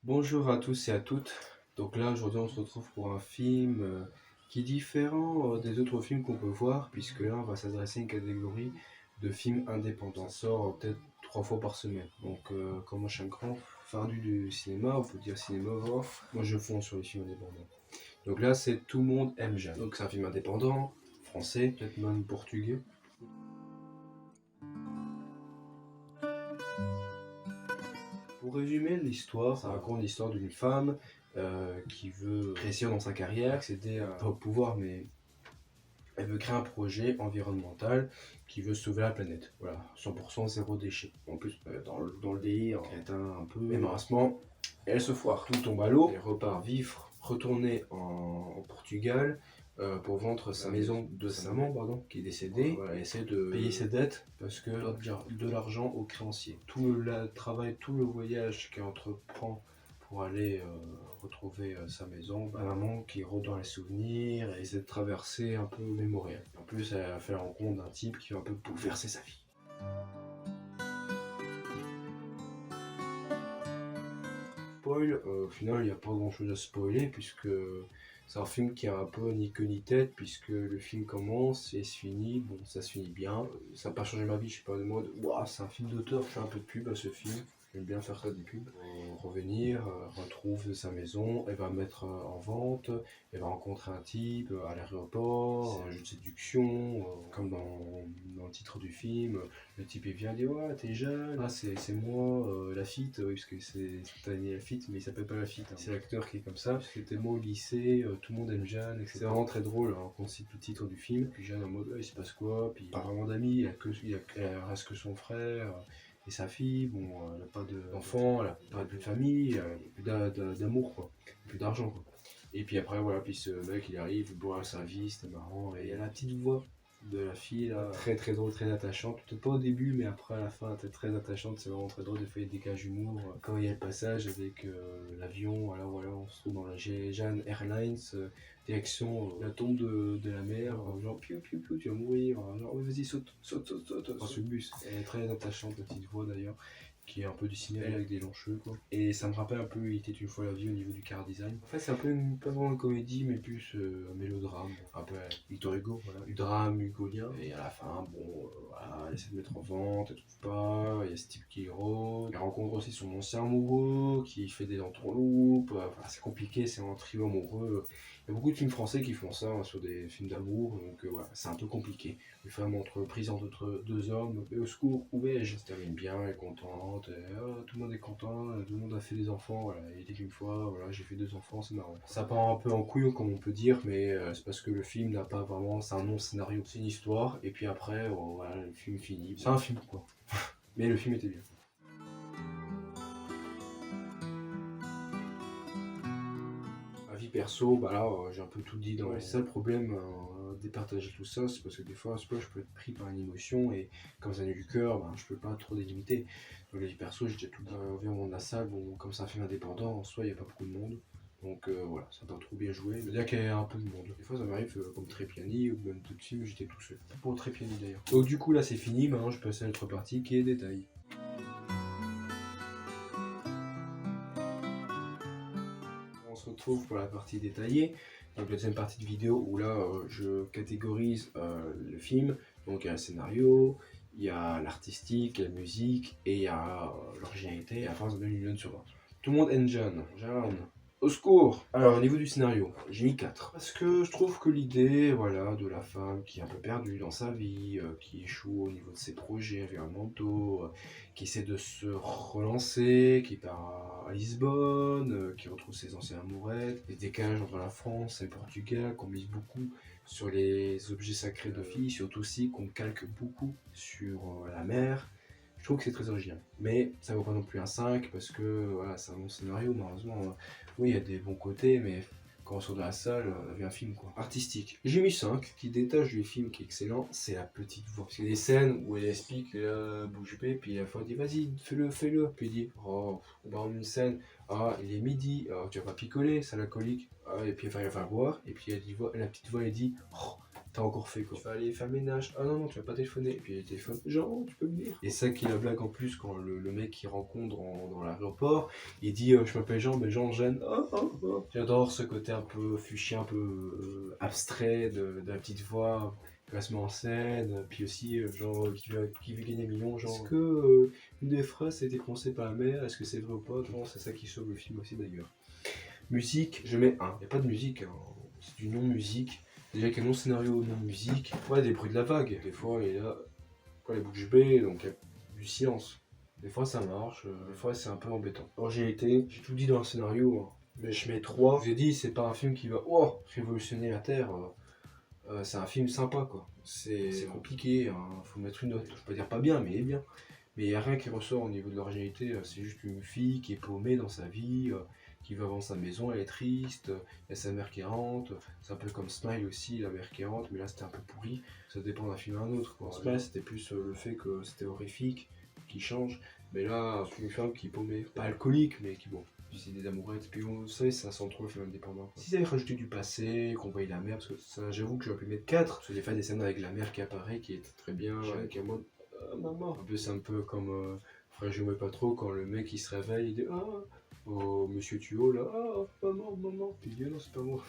Bonjour à tous et à toutes. Donc là, aujourd'hui, on se retrouve pour un film qui est différent des autres films qu'on peut voir, puisque là, on va s'adresser à une catégorie de films indépendants. Ça sort peut-être 3 fois par semaine. Donc, comme moi, je suis un grand fardu du cinéma, on peut dire cinéma horror. Moi, je fonds sur les films indépendants. Donc là, c'est Tout le monde aime Jeanne. Donc, c'est un film indépendant, français, peut-être même portugais. Pour résumer l'histoire, ça raconte l'histoire d'une femme qui veut réussir dans sa carrière, accéder pas au pouvoir, mais elle veut créer un projet environnemental qui veut sauver la planète. Voilà, 100% zéro déchet. En plus, dans le délire, crétin un peu, émarrasement, elle se foire. Tout tombe à l'eau, elle repart vivre, retourner en Portugal pour vendre sa maison de sa maman, pardon, qui est décédée. Voilà, elle essaie de payer ses dettes parce que doit de l'argent aux créanciers. Tout le travail, tout le voyage qu'elle entreprend pour aller retrouver sa maison, ma maman qui rôde dans les souvenirs et essaie de traverser un peu mémorial. En plus, elle a fait la rencontre d'un type qui va un peu bouleverser sa vie. Spoil, au final, il n'y a pas grand chose à spoiler puisque c'est un film qui a un peu ni queue ni tête puisque le film commence et se finit. Bon, ça se finit bien. Ça n'a pas changé ma vie, je sais pas, de mode. Waouh, c'est un film d'auteur, je fais un peu de pub à ce film. J'aime bien faire ça des pubs. Revenir, retrouve sa maison, elle va mettre en vente, elle va rencontrer un type à l'aéroport, c'est un jeu de séduction, comme dans le titre du film. Le type il vient dire ouais t'es jeune, ah c'est moi Lafitte, oui, parce que c'est Tiny Lafitte mais il s'appelle pas Lafitte, hein. C'est l'acteur qui est comme ça, parce que t'es moi au lycée, tout le monde aime Jeanne, etc. C'est vraiment très drôle hein, quand on cite le titre du film, puis Jeanne en mode il se passe quoi, puis pas vraiment d'amis, elle reste que son frère et sa fille, bon elle n'a pas d'enfant, elle n'a pas de famille, plus d'amour quoi, plus d'argent quoi. Et puis après voilà, puis ce mec il arrive, il boit sa vie, c'était marrant, et il y a la petite voix de la fille là, très très drôle, très attachante. Peut-être pas au début, mais après à la fin, elle était très attachante, c'est vraiment très drôle. Des fois, il y a des décalages d'humour. Quand il y a le passage avec l'avion, alors voilà, on se trouve dans la Jeanne Airlines, direction la tombe de la mer, genre piou piou piou, tu vas mourir, genre ouais, vas-y, saute, saute, saute, saute, sur le bus. Elle est très attachante, la petite voix d'ailleurs, qui est un peu du cinéma avec des longs cheveux quoi. Et ça me rappelle un peu Il était une fois la vie au niveau du car design. En fait c'est un peu pas vraiment une comédie mais plus un mélodrame, un peu Victor Hugo, voilà. Du drame hugolien. Et à la fin, bon, voilà, elle essaie de mettre en vente, elle trouve pas, il y a ce type qui rôde. Elle rencontre aussi son ancien amoureux qui fait des entourloupes, enfin, c'est compliqué, c'est un trio amoureux. Il y a beaucoup de films français qui font ça hein, sur des films d'amour, donc voilà, c'est un peu compliqué. Une femme entre prise entre deux hommes, et au secours, où vais-je? Ça se termine bien, elle est contente, et, oh, tout le monde est content, tout le monde a fait des enfants, voilà. Il était qu'une fois, voilà, j'ai fait 2 enfants, c'est marrant. Ça part un peu en couille, comme on peut dire, mais c'est parce que le film n'a pas vraiment, c'est un non-scénario, c'est une histoire, et puis après, voilà, le film finit. C'est un film, quoi. Mais le film était bien. Ma vie perso, bah là, j'ai un peu tout dit dans. Ouais, c'est ça le problème, départager tout ça, c'est parce que des fois, je peux être pris par une émotion et comme ça vient du cœur, bah, je peux pas trop délimiter. Donc la vie perso, j'ai déjà tout dit. Environ de la salle, bon, comme c'est un film indépendant, en soi, il n'y a pas beaucoup de monde. Donc voilà, ça n'a pas trop bien joué. C'est-à-dire qu'il y a un peu de monde. Des fois, ça m'arrive comme Trépiani ou même d'autres films, j'étais tout seul. Pas pour Trépiani d'ailleurs. Donc du coup, là, c'est fini. Maintenant, je passe à l'autre partie qui est détail. On se retrouve pour la partie détaillée, donc la deuxième partie de vidéo où là je catégorise le film, donc il y a le scénario, il y a l'artistique, la musique et il y a l'originalité, et à la fin ça donne une note sur 20. Tout le monde aime Jeanne, au secours. Alors au niveau du scénario, j'ai mis 4. Parce que je trouve que l'idée voilà, de la femme qui est un peu perdue dans sa vie, qui échoue au niveau de ses projets environnementaux, qui essaie de se relancer, qui part à Lisbonne, qui retrouve ses anciens amourettes, les décalages entre la France et le Portugal, qu'on mise beaucoup sur les objets sacrés de filles, surtout aussi qu'on calque beaucoup sur la mer. Je trouve que c'est très original. Mais ça vaut pas non plus un 5 parce que voilà, c'est un bon scénario, malheureusement. Oui, il y a des bons côtés, mais quand on sort de la salle, on a vu un film quoi. Artistique. J'ai mis 5, qui détache du film, qui est excellent, c'est la petite voix. Parce qu'il y a des scènes où elle explique, bouge pas, puis à la fois elle dit vas-y, fais-le, fais-le. Puis il dit, oh, par exemple une scène, ah, il est midi, tu vas pas picoler, c'est l'alcoolique. Ah, et puis il va falloir boire, et puis elle dit, la petite voix elle dit, oh, t'as encore fait quoi. Tu vas aller faire le ménage. Ah non, non, tu vas pas téléphoner. Et puis il téléphone. Genre, tu peux venir. Et ça qui est la blague en plus quand le mec qu'il rencontre dans l'aéroport, il dit je m'appelle Jean, mais Jean Gêne. Oh, oh, oh. J'adore ce côté un peu fuchsia, un peu abstrait de la petite voix, placement en scène, puis aussi genre qui veut gagner 1 000 000, genre. Est-ce que une des phrases a été prononcée par la mère, est-ce que c'est vrai ou pas? Non, c'est ça qui sauve le film aussi d'ailleurs. Musique, je mets 1. Il n'y a pas de musique, hein. C'est du non-musique. Déjà qu'il y a non-scénario, non-musique. Ouais, des bruits de la vague. Des fois, il y a les bouches bées, donc il y a du silence. Des fois, ça marche, des fois, c'est un peu embêtant. Alors, j'ai tout dit dans le scénario, hein. Mais je mets 3. Je vous ai dit, c'est pas un film qui va révolutionner la Terre. C'est un film sympa, quoi. C'est compliqué, hein. Faut mettre une note. Je peux pas dire pas bien, mais bien. Mais il n'y a rien qui ressort au niveau de l'originalité. C'est juste une fille qui est paumée dans sa vie, qui va vendre sa maison, elle est triste, il y a sa mère qui rentre. C'est un peu comme Smile aussi, la mère qui rentre, mais là c'était un peu pourri. Ça dépend d'un film à un autre, quoi. Smile, c'était plus le fait que c'était horrifique, qui change. Mais là, c'est une femme qui est paumée. Pas alcoolique, mais qui, bon, c'est des amourettes. Puis vous savez, ça sent trop le film indépendant. Si vous avez rajouté du passé, qu'on voyait la mère, parce que ça, j'avoue que j'aurais pu mettre 4. Parce que des scènes avec la mère qui apparaît, qui est très bien, avec un mode maman. En plus, c'est un peu comme Frère, je pas trop quand le mec il se réveille, il dit oh monsieur Tuo là, maman, maman. Puis il dit non, c'est pas moi.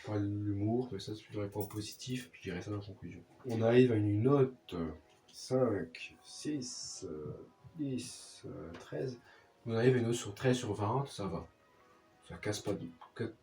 Enfin, l'humour, mais ça, c'est plutôt un point positif, je dirais ça dans la conclusion. On arrive à une note 5, 6, 10, 13. On arrive à une note sur 13 sur 20, ça va. Ça casse pas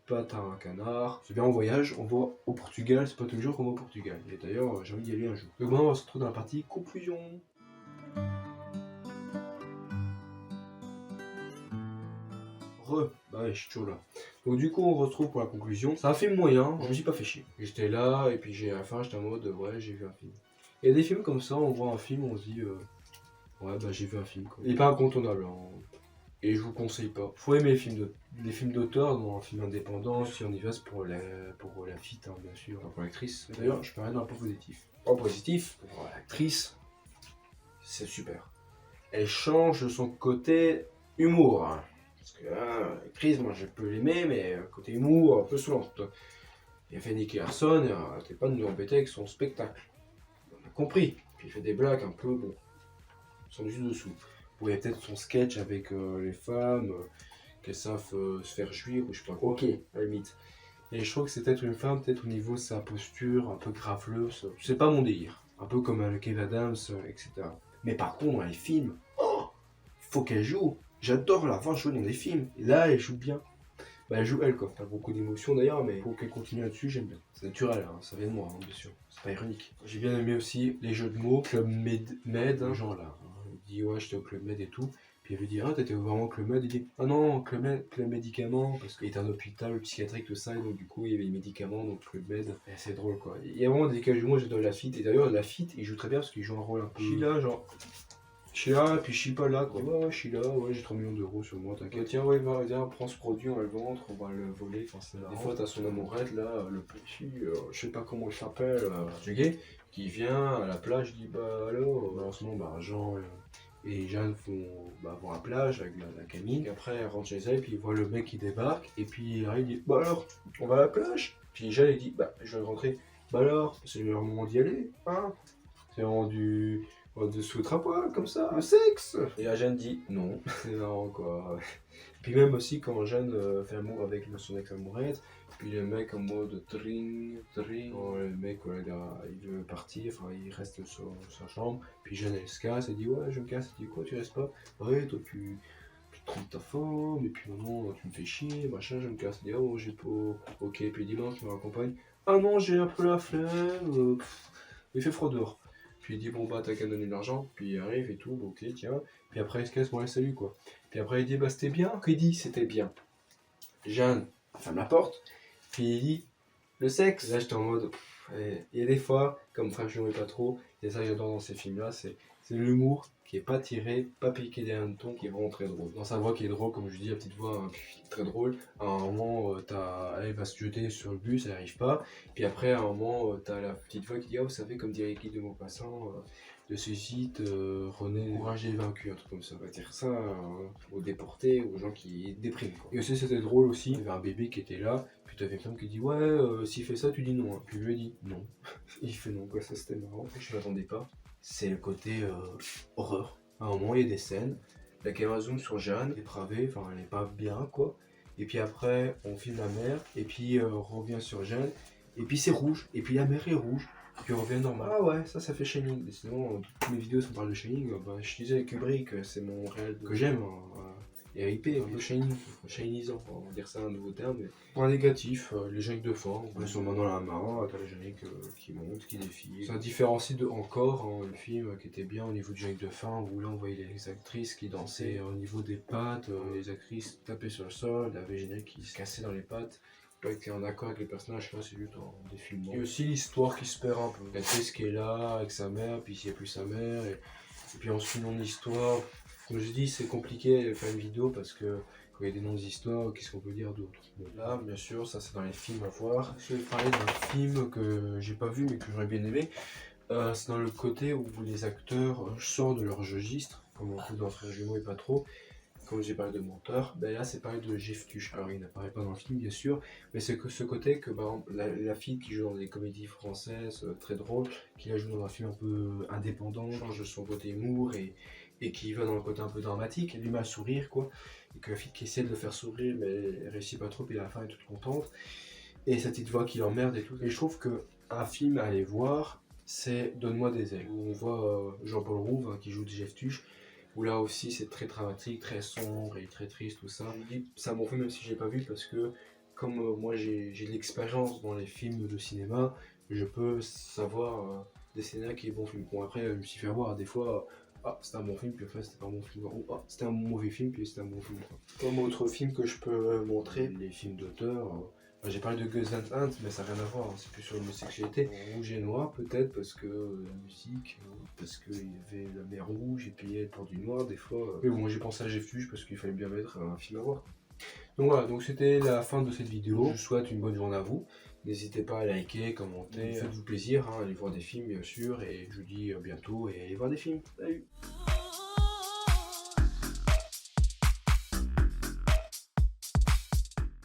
pattes à un canard. C'est bien en voyage, on va au Portugal, c'est pas tous les jours qu'on va au Portugal. Et d'ailleurs, j'ai envie d'y aller un jour. Donc maintenant, on va se retrouver dans la partie conclusion. Bah ouais, je suis toujours là. Donc du coup, on retrouve pour la conclusion. C'est un film moyen, je me suis pas fait chier. J'étais là, et puis à la fin, j'étais en mode, ouais, j'ai vu un film. Il y a des films comme ça, on voit un film, on se dit, ouais, bah j'ai vu un film, quoi. Il est pas incontournable, hein. Et je vous conseille pas. Faut aimer les films d'auteur, dans un film indépendant, si on y va, c'est pour la fit, hein, bien sûr, pour l'actrice. D'ailleurs, je peux rien dans un point positif. En positif, pour l'actrice, c'est super. Elle change de son côté humour, hein. Parce que l'actrice, moi je peux l'aimer, mais côté humour, un peu saoulante. Il a fait Nicky Larson, et arrêtez pas de nous embêter avec son spectacle. On a compris. Puis il fait des blagues un peu, bon, sont juste dessous. Vous voyez peut-être son sketch avec les femmes, qu'elles savent se faire jouir, ou je sais pas quoi. Ok, à la limite. Et je trouve que c'est peut-être une femme, peut-être au niveau de sa posture, un peu grafleuse. C'est pas mon délire. Un peu comme le Kev Adams, etc. Mais par contre, dans les films, faut qu'elle joue. J'adore la voir jouer dans des films. Et là, elle joue bien. Bah, elle joue elle, quoi. Pas beaucoup d'émotions d'ailleurs, mais faut qu'elle continue là-dessus, j'aime bien. C'est naturel, hein. Ça vient de moi, hein, bien sûr. C'est pas ironique. J'ai bien aimé aussi les jeux de mots. Club Med, hein, genre là. Il dit, ouais, j'étais au Club Med et tout. Puis elle lui dit, t'étais vraiment au Club Med? Il dit, ah non, Club Médicaments, parce qu'il était un hôpital psychiatrique, tout ça, et donc du coup, il y avait les médicaments, donc Club Med. Et c'est drôle, quoi. Il y a vraiment des cas du moi, j'adore la fit. Et d'ailleurs, la fit, il joue très bien parce qu'il joue un rôle un peu. Sheila, genre. Je suis là, puis je suis pas là, quoi. Ouais, je suis là, ouais, j'ai 3 millions d'euros sur moi, t'inquiète. Tiens, ouais, viens, prends ce produit, on va le vendre, on va le voler. Enfin, des fois, t'as son amourette, là, le petit, je sais pas comment il s'appelle, portugais, qui vient à la plage, dit, bah, alors, malheureusement, bah, Jean et Jeanne vont à la plage avec la gamine. Et après, elle rentre chez elle, puis il voit le mec qui débarque, et puis il arrive, il dit, bah alors, on va à la plage? Puis Jeanne, il dit, bah, je vais rentrer. Bah alors, c'est le moment d'y aller, hein? C'est rendu de se foutre à poil comme ça, le sexe. Et la Jeanne dit non, c'est marrant quoi. Puis même aussi quand Jeanne fait amour avec son ex-amourette, puis le mec en mode tring, quand le mec il veut partir, enfin il reste sur sa chambre, puis Jeanne elle se casse, elle dit ouais je me casse, elle dit quoi tu restes pas? Ouais toi tu trompes ta femme, et puis non tu me fais chier, machin, je me casse, elle dit oh j'ai pas, ok, puis dimanche tu me raccompagnes, ah non j'ai un peu la flemme, il fait froid dehors. Puis il dit bon bah t'as qu'à donner de l'argent, puis il arrive et tout, ok tiens, puis après il se casse, bon allez salut quoi. Puis après il dit bah c'était bien, qu'il dit c'était bien. Jeanne ferme la porte, puis il dit le sexe. Là j'étais en mode, il y a des fois, comme Frère je ne pas trop, et ça que j'adore dans ces films là, c'est l'humour qui est pas tiré, pas piqué des hannetons, qui est vraiment très drôle. Dans sa voix qui est drôle, comme je dis, la petite voix très drôle. À un moment, elle va se jeter sur le bus, elle n'arrive pas. Puis après, à un moment, t'as la petite voix qui dit, oh, vous savez, comme dirait Guy de Maupassant, de suicide, René, courage des vaincus, un truc comme ça. On va dire ça aux déportés, aux gens qui dépriment, quoi. Et aussi, c'était drôle aussi, il y avait un bébé qui était là, puis tu avais une femme qui dit ouais, s'il fait ça, tu dis non. Hein. Puis lui dit non. Il fait non, quoi, ça c'était marrant. Je m'attendais pas. C'est le côté horreur. À un moment, il y a des scènes, la caméra zoom sur Jeanne, dépravée, enfin, elle est pas bien, quoi. Et puis après, on filme la mer, et puis on revient sur Jeanne, et puis c'est rouge, et puis la mer est rouge. Puis on revient normal. Ah ouais, ça fait Shining. Et sinon, toutes mes vidéos sont parlent de Shining. Bah, je disais Kubrick, c'est mon réel que j'aime. Et RIP, un peu Shining, Shinisant, on va dire ça un nouveau terme. Mais... Point négatif, les génériques de fin, on met son main dans la main, t'as les génériques qui montent, qui défilent. Ça différencie de Encore, hein, le film qui était bien au niveau du générique de fin, où là on voyait les actrices qui dansaient au niveau des pattes, les actrices tapaient sur le sol, il y avait les génériques qui se cassaient dans les pattes. Pas été en accord avec les personnages, là c'est juste des films. Il y a aussi l'histoire qui se perd un peu. L'actrice qui est là avec sa mère, puis il n'y a plus sa mère, et puis on suit une histoire. Comme je dis, c'est compliqué de faire une vidéo parce que quand il y a des noms d'histoires, qu'est-ce qu'on peut dire d'autre? Bon, là, bien sûr, ça c'est dans les films à voir. Je vais parler d'un film que j'ai pas vu mais que j'aurais bien aimé. C'est dans le côté où les acteurs sortent de leur registre, comme on trouve dans Frères Jumeaux et pas trop. Comme j'ai parlé de menteur, ben là c'est pareil de Jeff Tuch. Alors il n'apparaît pas dans le film bien sûr, mais c'est que ce côté que par exemple, la fille qui joue dans des comédies françaises très drôles, qui la joue dans un film un peu indépendant, change son côté humour et qui va dans le côté un peu dramatique, elle a du mal à sourire quoi, et que la fille qui essaie de le faire sourire mais elle réussit pas trop, et à la fin elle est toute contente, et cette petite voix qui l'emmerde et tout. Et je trouve que un film à aller voir, c'est Donne-moi des ailes, où on voit Jean-Paul Rouve hein, qui joue Jeff Tuch, où là aussi c'est très dramatique, très sombre et très triste tout ça. Je dis ça m'en fait même si je l'ai pas vu parce que comme moi j'ai de l'expérience dans les films de cinéma, je peux savoir des scénarios qui est bon film. Bon après je me suis fait avoir des fois, ah c'était un bon film puis en fait c'était pas un bon film, ou ah c'était un mauvais film puis c'était un bon film. Quoi. Comme autre film que je peux montrer, les films d'auteur. J'ai parlé de Gus Van Sant, mais ça n'a rien à voir, hein. C'est plus sur l'homosexualité. Rouge et noir, peut-être, parce que la musique, parce qu'il y avait la mer rouge, et puis il y a le port du noir, des fois. Mais bon, j'ai pensé à Jeff Tuch, parce qu'il fallait bien mettre un film à voir. Donc voilà, donc c'était la fin de cette vidéo. Je vous souhaite une bonne journée à vous. N'hésitez pas à liker, commenter, faites-vous plaisir, hein, allez voir des films, bien sûr, et je vous dis à bientôt, et allez voir des films. Salut!